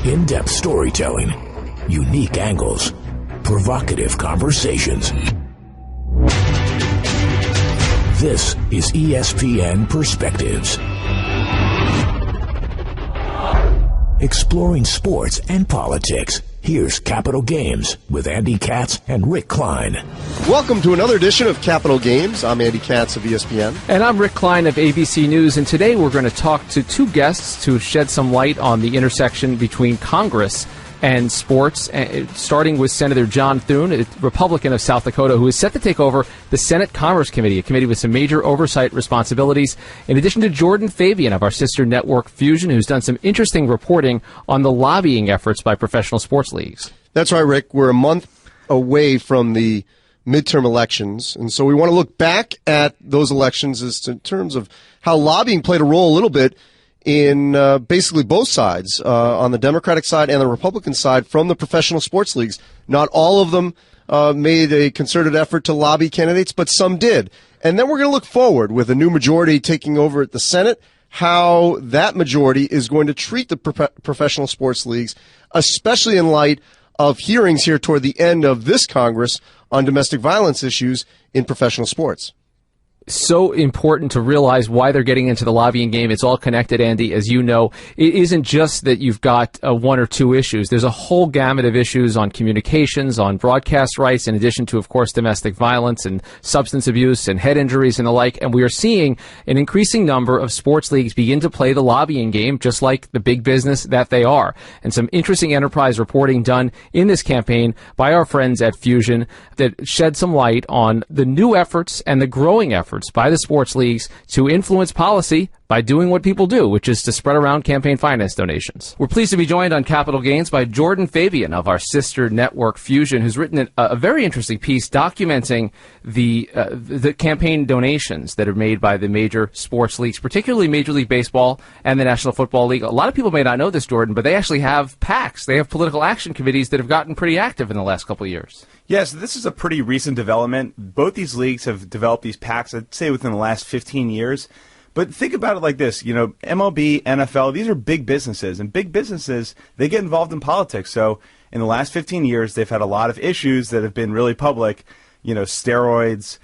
In-depth storytelling, unique angles, provocative conversations. This is ESPN Perspectives. Exploring sports and politics. Here's Capital Games with Andy Katz and Rick Klein. Welcome to another edition of Capital Games. I'm Andy Katz of ESPN. And I'm Rick Klein of ABC News. And today we're going to talk to two guests to shed some light on the intersection between Congress and sports, starting with Senator John Thune, a Republican of South Dakota, who is set to take over the Senate Commerce Committee, a committee with some major oversight responsibilities, in addition to Jordan Fabian of our sister network Fusion, who's done some interesting reporting on the lobbying efforts by professional sports leagues. That's right, Rick. We're a month away from the midterm elections, and so we want to look back at those elections in terms of how lobbying played a role a little bit in basically both sides, on the Democratic side and the Republican side, from the professional sports leagues. Not all of them made a concerted effort to lobby candidates, but some did. And then we're going to look forward with a new majority taking over at the Senate, how that majority is going to treat the professional sports leagues, especially in light of hearings here toward the end of this Congress on domestic violence issues in professional sports. So important to realize why they're getting into the lobbying game. It's all connected, Andy, as you know. It isn't just that you've got one or two issues. There's a whole gamut of issues on communications, on broadcast rights, in addition to, of course, domestic violence and substance abuse and head injuries and the like. And we are seeing an increasing number of sports leagues begin to play the lobbying game, just like the big business that they are. And some interesting enterprise reporting done in this campaign by our friends at Fusion that shed some light on the new efforts and the growing efforts by the sports leagues to influence policy by doing what people do, which is to spread around campaign finance donations. We're pleased to be joined on Capital Gains by Jordan Fabian of our sister network Fusion, who's written a very interesting piece documenting the campaign donations that are made by the major sports leagues, particularly Major League Baseball and the National Football League. A lot of people may not know this, Jordan, but they actually have PACs. They have political action committees that have gotten pretty active in the last couple of years. Yes, this is a pretty recent development. Both these leagues have developed these PACs, I'd say, within the last 15 years. But think about it like this, MLB, NFL, these are big businesses, and big businesses, they get involved in politics. So in the last 15 years, they've had a lot of issues that have been really public, steroids,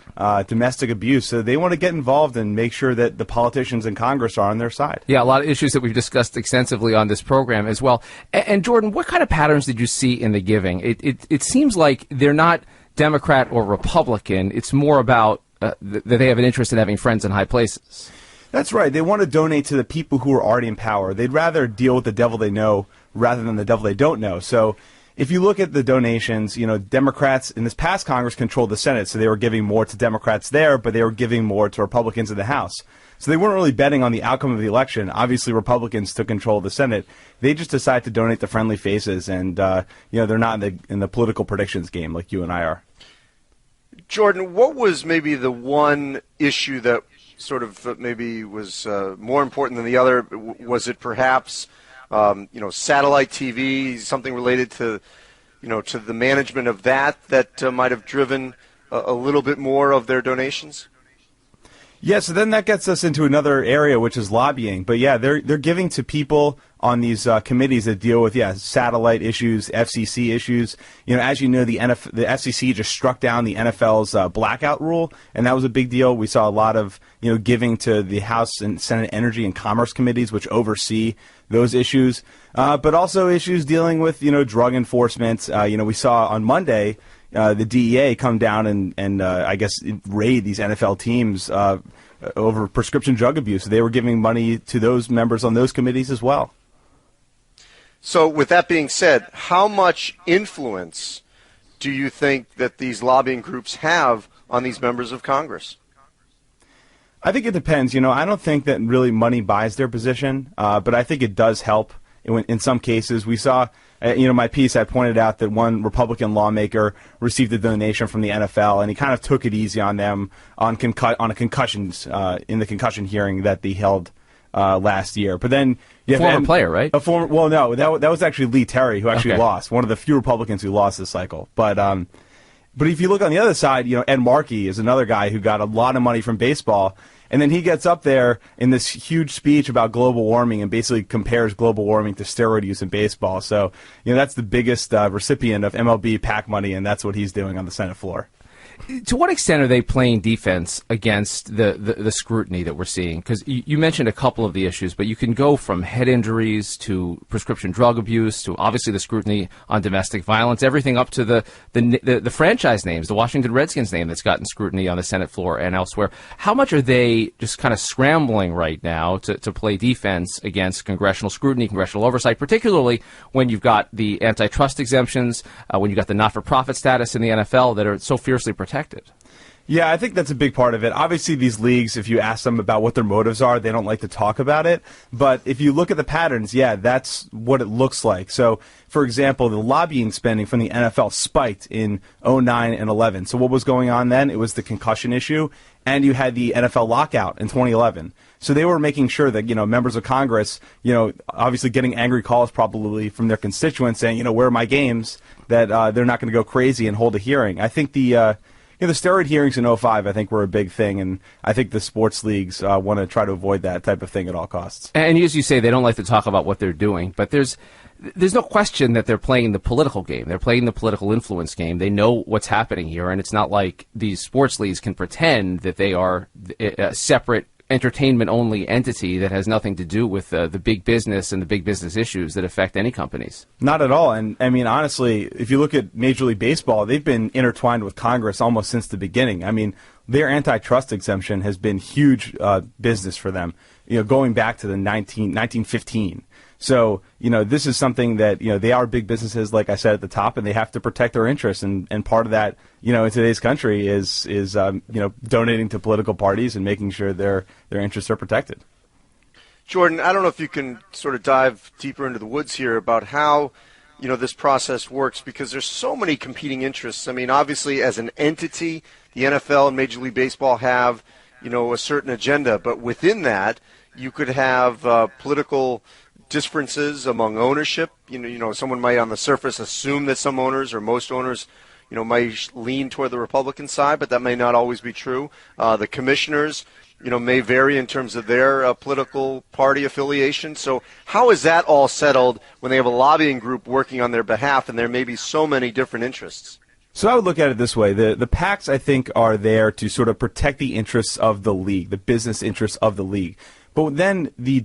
domestic abuse. So they want to get involved and make sure that the politicians in Congress are on their side. Yeah, a lot of issues that we've discussed extensively on this program as well. And Jordan, what kind of patterns did you see in the giving? It seems like they're not Democrat or Republican. It's more about that they have an interest in having friends in high places. That's right. They want to donate to the people who are already in power. They'd rather deal with the devil they know rather than the devil they don't know. So if you look at the donations, Democrats in this past Congress controlled the Senate, so they were giving more to Democrats there, but they were giving more to Republicans in the House. So they weren't really betting on the outcome of the election. Obviously, Republicans took control of the Senate. They just decided to donate to friendly faces, and they're not in the political predictions game like you and I are. Jordan, what was maybe the one issue that sort of maybe was more important than the other? Was it perhaps satellite TV, something related to to the management of that might have driven a little bit more of their donations? Yeah, so then that gets us into another area, which is lobbying. But yeah, they're giving to people on these committees that deal with satellite issues, FCC issues. As you know, the FCC just struck down the NFL's blackout rule, and that was a big deal. We saw a lot of giving to the House and Senate Energy and Commerce committees, which oversee those issues, but also issues dealing with drug enforcement. We saw on Monday the DEA come down and I guess raid these NFL teams over prescription drug abuse. They were giving money to those members on those committees as well. So with that being said, how much influence do you think that these lobbying groups have on these members of Congress? I think it depends. I don't think that really money buys their position, but I think it does help in some cases. We saw, my piece, I pointed out that one Republican lawmaker received a donation from the NFL, and he kind of took it easy on them on a concussions in the concussion hearing that they held last year. But then former player, right? No, that was actually Lee Terry, who actually lost, one of the few Republicans who lost this cycle. But if you look on the other side, Ed Markey is another guy who got a lot of money from baseball, And then he gets up there in this huge speech about global warming and basically compares global warming to steroid use in baseball. So, that's the biggest recipient of MLB PAC money, and that's what he's doing on the Senate floor. To what extent are they playing defense against the scrutiny that we're seeing? Because you mentioned a couple of the issues, but you can go from head injuries to prescription drug abuse to obviously the scrutiny on domestic violence, everything up to the franchise names, the Washington Redskins name that's gotten scrutiny on the Senate floor and elsewhere. How much are they just kind of scrambling right now to play defense against congressional scrutiny, congressional oversight, particularly when you've got the antitrust exemptions, when you've got the not-for-profit status in the NFL that are so fiercely protected? Yeah, I think that's a big part of it. Obviously, these leagues, if you ask them about what their motives are, they don't like to talk about it. But if you look at the patterns, yeah, that's what it looks like. So, for example, the lobbying spending from the NFL spiked in 2009 and 11. So what was going on then? It was the concussion issue, and you had the NFL lockout in 2011. So they were making sure that, members of Congress, obviously getting angry calls probably from their constituents saying, where are my games, that they're not going to go crazy and hold a hearing. I think the steroid hearings in 2005, I think, were a big thing, and I think the sports leagues want to try to avoid that type of thing at all costs. And as you say, they don't like to talk about what they're doing, but there's no question that they're playing the political game. They're playing the political influence game. They know what's happening here, and it's not like these sports leagues can pretend that they are a separate entertainment-only entity that has nothing to do with the big business and the big business issues that affect any companies. Not at all. And, I mean, honestly, if you look at Major League Baseball, they've been intertwined with Congress almost since the beginning. I mean, their antitrust exemption has been huge business for them, going back to the 1915. So, this is something that, they are big businesses, like I said at the top, and they have to protect their interests. And part of that, in today's country is donating to political parties and making sure their interests are protected. Jordan, I don't know if you can sort of dive deeper into the woods here about how, this process works, because there's so many competing interests. I mean, obviously, as an entity, the NFL and Major League Baseball have, a certain agenda. But within that, you could have political differences among ownership. Someone might on the surface assume that some owners or most owners, might lean toward the Republican side, but that may not always be true. The commissioners, may vary in terms of their political party affiliation. So how is that all settled when they have a lobbying group working on their behalf and there may be so many different interests? So I would look at it this way. The PACs, I think, are there to sort of protect the interests of the league, the business interests of the league. But then the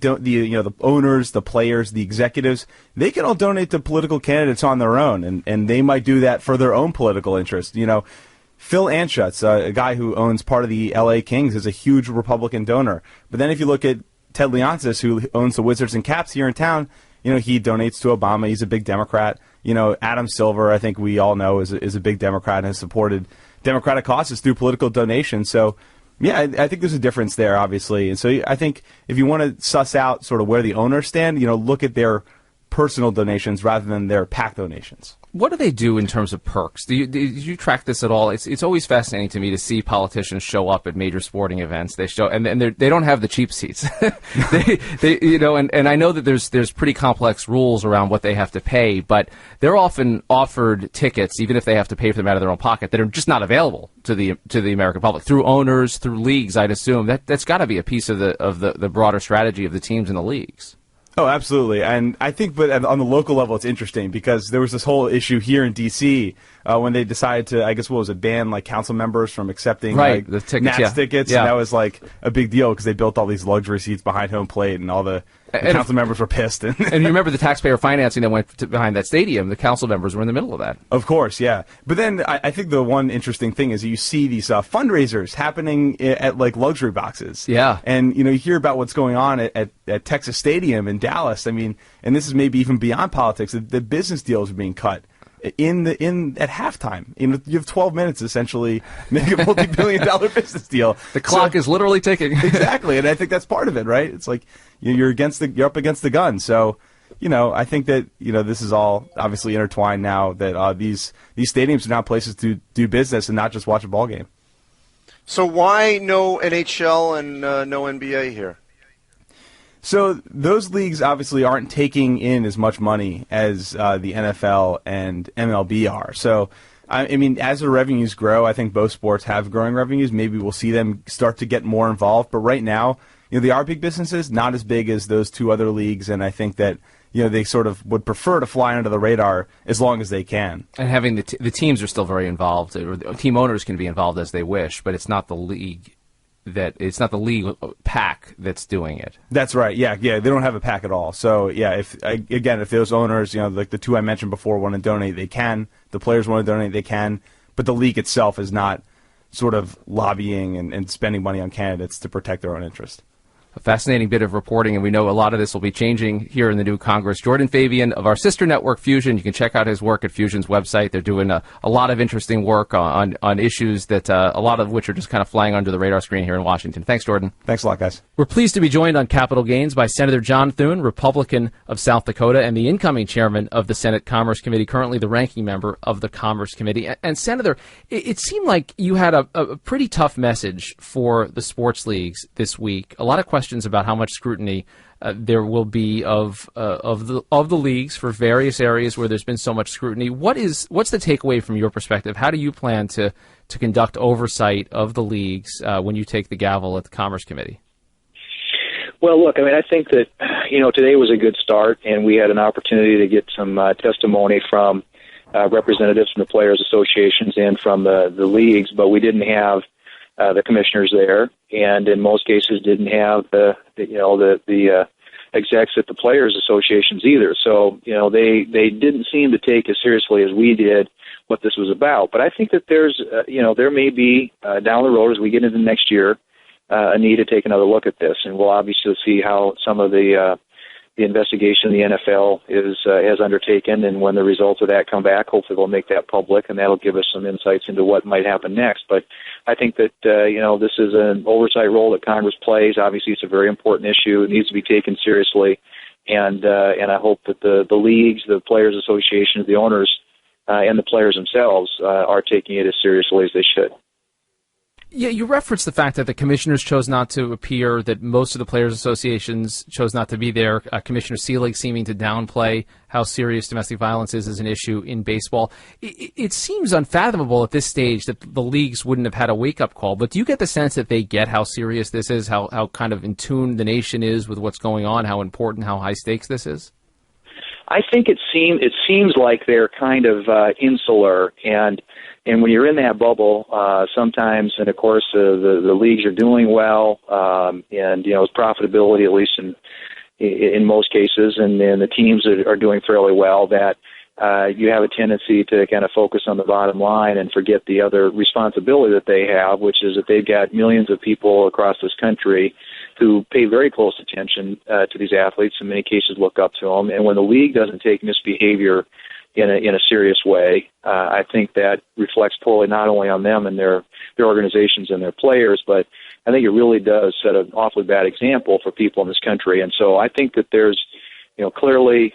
owners, the players, the executives, they can all donate to political candidates on their own, and they might do that for their own political interest. Phil Anschutz, a guy who owns part of the L.A. Kings, is a huge Republican donor. But then if you look at Ted Leonsis, who owns the Wizards and Caps here in town, he donates to Obama. He's a big Democrat. Adam Silver, I think we all know, is a big Democrat and has supported Democratic causes through political donations. So, yeah, I think there's a difference there, obviously. And so I think if you want to suss out sort of where the owners stand, look at their personal donations rather than their PAC donations. What do they do in terms of perks? Do you track this at all? It's always fascinating to me to see politicians show up at major sporting events. They show and they don't have the cheap seats. And I know that there's pretty complex rules around what they have to pay, but they're often offered tickets, even if they have to pay for them out of their own pocket, that are just not available to the American public through owners, through leagues. I'd assume that's got to be a piece of the broader strategy of the teams and the leagues. Oh, absolutely. And I think, but on the local level, it's interesting because there was this whole issue here in D.C. When they decided to, I guess, ban like council members from accepting the tickets, Nats tickets. Yeah. And that was like a big deal because they built all these luxury seats behind home plate and all the council members were pissed. And you remember the taxpayer financing that went behind that stadium. The council members were in the middle of that. Of course, yeah. But then I think the one interesting thing is you see these fundraisers happening at like luxury boxes. Yeah. And, you hear about what's going on at Texas Stadium in Dallas. I mean, and this is maybe even beyond politics. The business deals are being cut at halftime. You have 12 minutes to essentially make a multi-billion-dollar business deal. The clock is literally ticking. Exactly, and I think that's part of it, right? It's like you're up against the gun. So, I think that this is all obviously intertwined now. That these stadiums are now places to do business and not just watch a ball game. So why no NHL and no NBA here? So those leagues obviously aren't taking in as much money as the NFL and MLB are. So I mean, as the revenues grow, I think both sports have growing revenues. Maybe we'll see them start to get more involved. But right now, they are big businesses, not as big as those two other leagues, and I think that they sort of would prefer to fly under the radar as long as they can. And having the teams are still very involved. Or the team owners can be involved as they wish, but it's not the league PAC that's doing it. That's right. Yeah. They don't have a PAC at all. So if those owners, like the two I mentioned before, want to donate, they can. The players want to donate, they can. But the league itself is not sort of lobbying and spending money on candidates to protect their own interest. A fascinating bit of reporting, and we know a lot of this will be changing here in the new Congress. Jordan Fabian of our sister network, Fusion. You can check out his work at Fusion's website. They're doing a lot of interesting work on issues that a lot of which are just kind of flying under the radar screen here in Washington. Thanks, Jordan. Thanks a lot, guys. We're pleased to be joined on Capital Gains by Senator John Thune, Republican of South Dakota, and the incoming chairman of the Senate Commerce Committee, currently the ranking member of the Commerce Committee. And Senator, it seemed like you had a pretty tough message for the sports leagues this week. A lot of questions about how much scrutiny there will be of the leagues for various areas where there's been so much scrutiny. What's the takeaway from your perspective? How do you plan to conduct oversight of the leagues when you take the gavel at the Commerce Committee? Well, look, I mean, I think that today was a good start, and we had an opportunity to get some testimony from representatives from the players' associations and from the leagues, but we didn't have the commissioners there, and in most cases didn't have the execs at the players' associations either. So they didn't seem to take as seriously as we did what this was about. But I think that there's there may be down the road as we get into next year a need to take another look at this, and we'll obviously see how some of the investigation the NFL has undertaken, and when the results of that come back, hopefully they'll make that public, and that'll give us some insights into what might happen next. But I think that this is an oversight role that Congress plays. Obviously, it's a very important issue. It needs to be taken seriously, and I hope that the leagues, the players' associations, the owners, and the players themselves are taking it as seriously as they should. Yeah, you referenced the fact that the commissioners chose not to appear, that most of the players' associations chose not to be there. Commissioner Seelig seeming to downplay how serious domestic violence is as an issue in baseball. It seems unfathomable at this stage that the leagues wouldn't have had a wake-up call, but do you get the sense that they get how serious this is, how kind of in tune the nation is with what's going on, how important, how high stakes this is? I think it seems like they're kind of insular, and when you're in that bubble, sometimes, and of course, the leagues are doing well, and it's profitability, at least in most cases, and the teams are doing fairly well. That you have a tendency to kind of focus on the bottom line and forget the other responsibility that they have, which is that they've got millions of people across this country who pay very close attention to these athletes, in many cases look up to them. And when the league doesn't take misbehavior in a serious way, I think that reflects poorly not only on them and their organizations and their players, but I think it really does set an awfully bad example for people in this country. And so I think that there's, clearly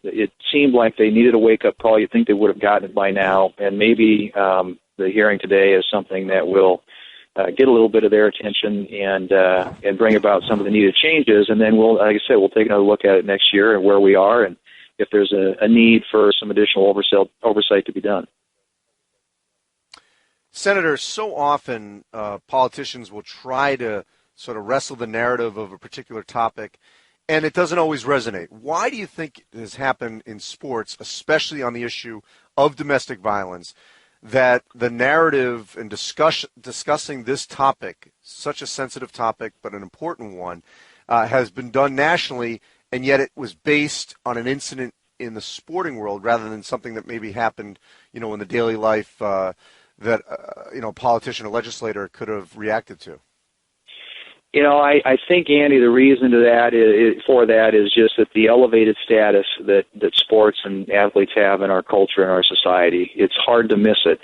it seemed like they needed a wake-up call. You'd think they would have gotten it by now, and maybe the hearing today is something that will get a little bit of their attention and bring about some of the needed changes. And then we'll take another look at it next year and where we are, and if there's a need for some additional oversight to be done. Senator, so often politicians will try to sort of wrestle the narrative of a particular topic, and it doesn't always resonate. Why do you think it has happened in sports, especially on the issue of domestic violence, that the narrative and discussing this topic, such a sensitive topic but an important one, has been done nationally, and yet it was based on an incident in the sporting world rather than something that maybe happened, in the daily life that a politician or legislator could have reacted to? I think, Andy, the reason for that is just that the elevated status that sports and athletes have in our culture and our society. It's hard to miss it,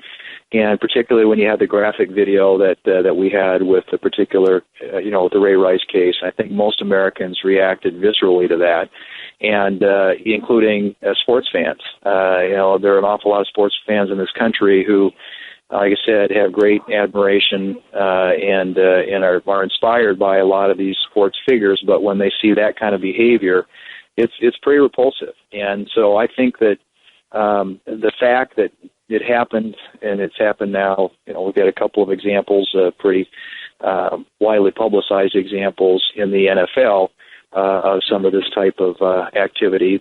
and particularly when you have the graphic video that we had with the particular, with the Ray Rice case. I think most Americans reacted viscerally to that, and including sports fans. There are an awful lot of sports fans in this country who, like I said, have great admiration and are inspired by a lot of these sports figures. But when they see that kind of behavior, it's pretty repulsive. And so I think that the fact that it happened, and it's happened now. We've got a couple of examples, pretty widely publicized examples in the NFL of some of this type of activity.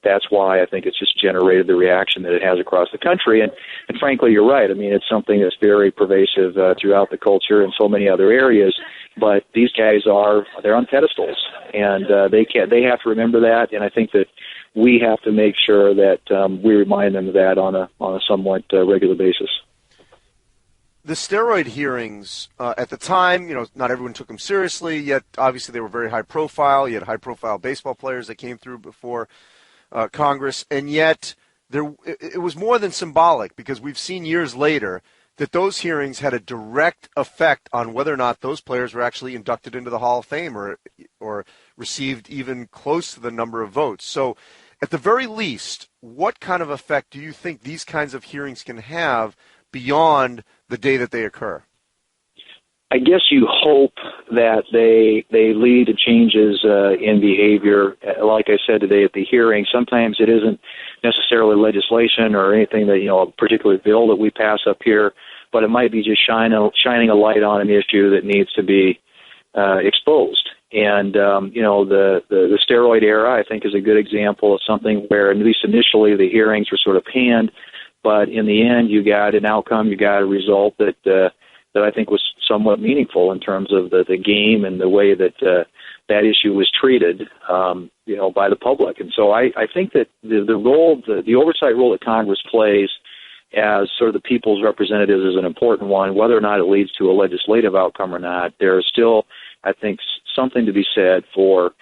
That's why I think it's just generated the reaction that it has across the country. And frankly, you're right. I mean, it's something that's very pervasive throughout the culture in so many other areas. But these guys they're on pedestals, and they have to remember that. And I think that we have to make sure that we remind them of that on a somewhat regular basis. The steroid hearings, at the time, not everyone took them seriously, yet obviously they were very high profile. You had high-profile baseball players that came through before Congress, and yet it was more than symbolic, because we've seen years later that those hearings had a direct effect on whether or not those players were actually inducted into the Hall of Fame or received even close to the number of votes. So at the very least, what kind of effect do you think these kinds of hearings can have beyond the day that they occur? I guess you hope that they lead to changes in behavior. Like I said today at the hearing, sometimes it isn't necessarily legislation or anything that, a particular bill that we pass up here, but it might be just shining a light on an issue that needs to be exposed. And, the steroid era, I think, is a good example of something where, at least initially, the hearings were sort of panned, but in the end, you got an outcome, you got a result that I think was somewhat meaningful in terms of the game and the way that that issue was treated, by the public. And so I think that the oversight role that Congress plays as sort of the people's representatives is an important one. Whether or not it leads to a legislative outcome or not, there is still, I think, something to be said for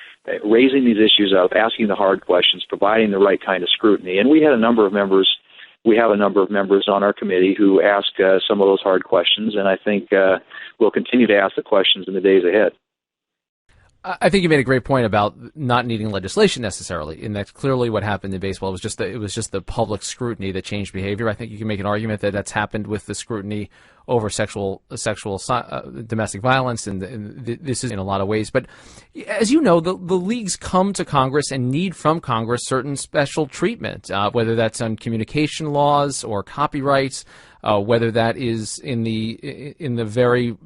raising these issues up, asking the hard questions, providing the right kind of scrutiny. And we have a number of members on our committee who ask some of those hard questions, and I think we'll continue to ask the questions in the days ahead. I think you made a great point about not needing legislation necessarily, and that's clearly what happened in baseball. It was just the public scrutiny that changed behavior. I think you can make an argument that that's happened with the scrutiny over sexual domestic violence, and this is in a lot of ways. But as you know, the leagues come to Congress and need from Congress certain special treatment, whether that's on communication laws or copyrights, whether that is in the very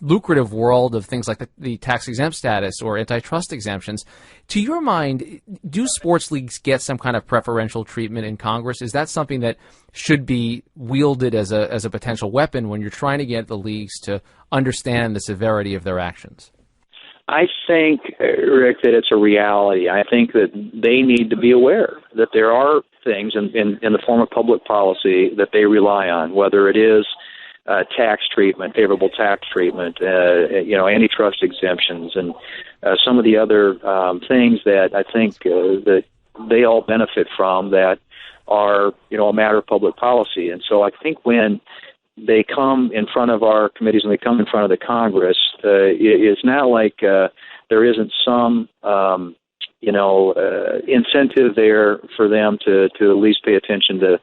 lucrative world of things like the tax-exempt status or antitrust exemptions. To your mind, do sports leagues get some kind of preferential treatment in Congress? Is that something that should be wielded as a potential weapon when you're trying to get the leagues to understand the severity of their actions? I think, Rick, that it's a reality. I think that they need to be aware that there are things in the form of public policy that they rely on, whether it is tax treatment, favorable tax treatment, antitrust exemptions, and some of the other things that I think that they all benefit from that are, a matter of public policy. And so I think when they come in front of our committees and they come in front of the Congress, it's not like there isn't some, incentive there for them to at least pay attention to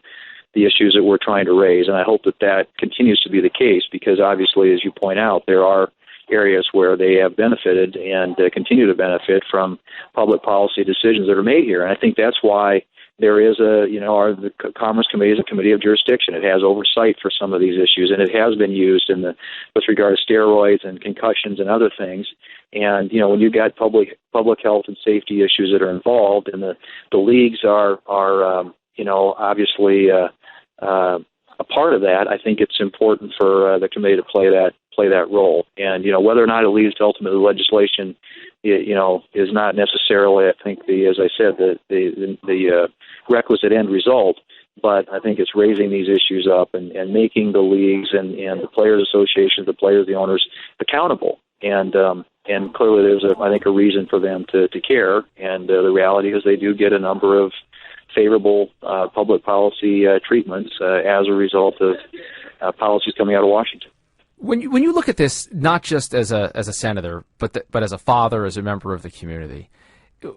the issues that we're trying to raise. And I hope that continues to be the case, because obviously, as you point out, there are areas where they have benefited and continue to benefit from public policy decisions that are made here. And I think that's why there is the Commerce Committee is a committee of jurisdiction. It has oversight for some of these issues, and it has been used with regard to steroids and concussions and other things. And, when you've got public health and safety issues that are involved, and the leagues are obviously a part of that, I think it's important for the committee to play that role. And, whether or not it leads to ultimately legislation, is not necessarily, I think, as I said, the requisite end result. But I think it's raising these issues up and making the leagues and the players' associations, the players, the owners, accountable. And clearly there's, I think, a reason for them to care. And the reality is they do get a number of favorable public policy treatments as a result of policies coming out of Washington. When you look at this, not just as a senator, but as a father, as a member of the community,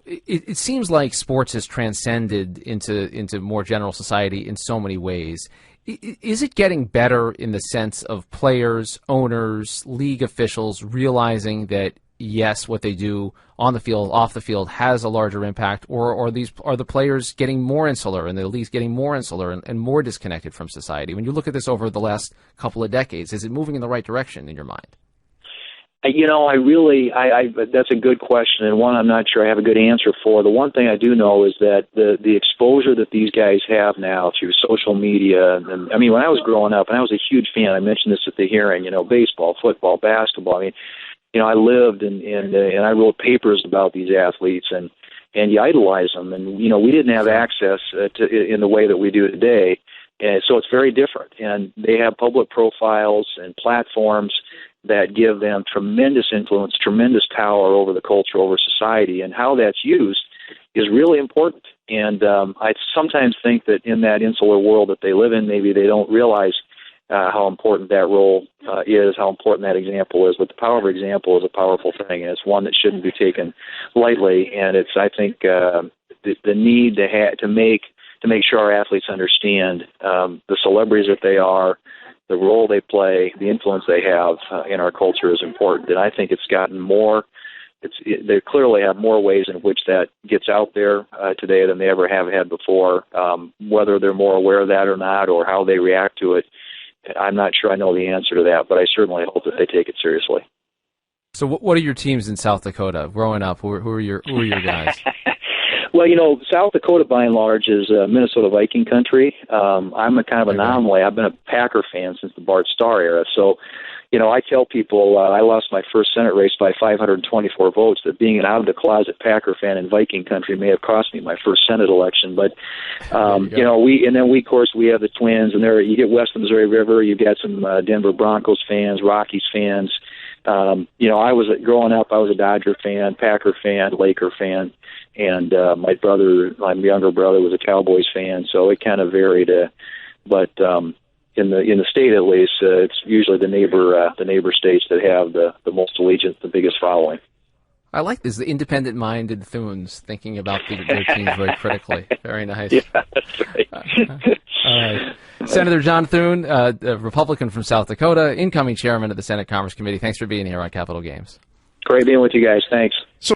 it seems like sports has transcended into more general society in so many ways. Is it getting better in the sense of players, owners, league officials realizing that yes, what they do on the field, off the field has a larger impact, or are the players getting more insular and the leagues getting more insular and more disconnected from society? When you look at this over the last couple of decades, is it moving in the right direction in your mind? That's a good question, and one I'm not sure I have a good answer for. The one thing I do know is that the exposure that these guys have now through social media, and I mean, when I was growing up, and I was a huge fan, I mentioned this at the hearing, baseball, football, basketball. I mean, I lived and I wrote papers about these athletes, and you idolize them, and we didn't have access to in the way that we do today, and so it's very different. And they have public profiles and platforms that give them tremendous influence, tremendous power over the culture, over society, and how that's used is really important. And I sometimes think that in that insular world that they live in, maybe they don't realize how important that role is, how important that example is. But the power of example is a powerful thing, and it's one that shouldn't be taken lightly. And it's, I think, the need to make sure our athletes understand the celebrities that they are, the role they play, the influence they have in our culture is important. And I think it's gotten more. They clearly have more ways in which that gets out there today than they ever have had before. Whether they're more aware of that or not, or how they react to it, I'm not sure I know the answer to that, but I certainly hope that they take it seriously. So what are your teams in South Dakota growing up? Who are your guys? Well, South Dakota, by and large, is Minnesota Viking country. I'm a kind of anomaly. I've been a Packer fan since the Bart Starr era. So, I tell people I lost my first Senate race by 524 votes, that being an out-of-the-closet Packer fan in Viking country may have cost me my first Senate election. But, of course, we have the Twins, and you get west of the Missouri River, you've got some Denver Broncos fans, Rockies fans. Growing up, I was a Dodger fan, Packer fan, Laker fan, and my younger brother was a Cowboys fan, so it kind of varied. But in the state, at least, it's usually the neighbor states that have the most allegiance, the biggest following. I like this, the independent-minded Thunes thinking about their teams very critically. Very nice. Yeah, that's right. All right. Senator John Thune, a Republican from South Dakota, incoming chairman of the Senate Commerce Committee. Thanks for being here on Capital Games. Great being with you guys. Thanks.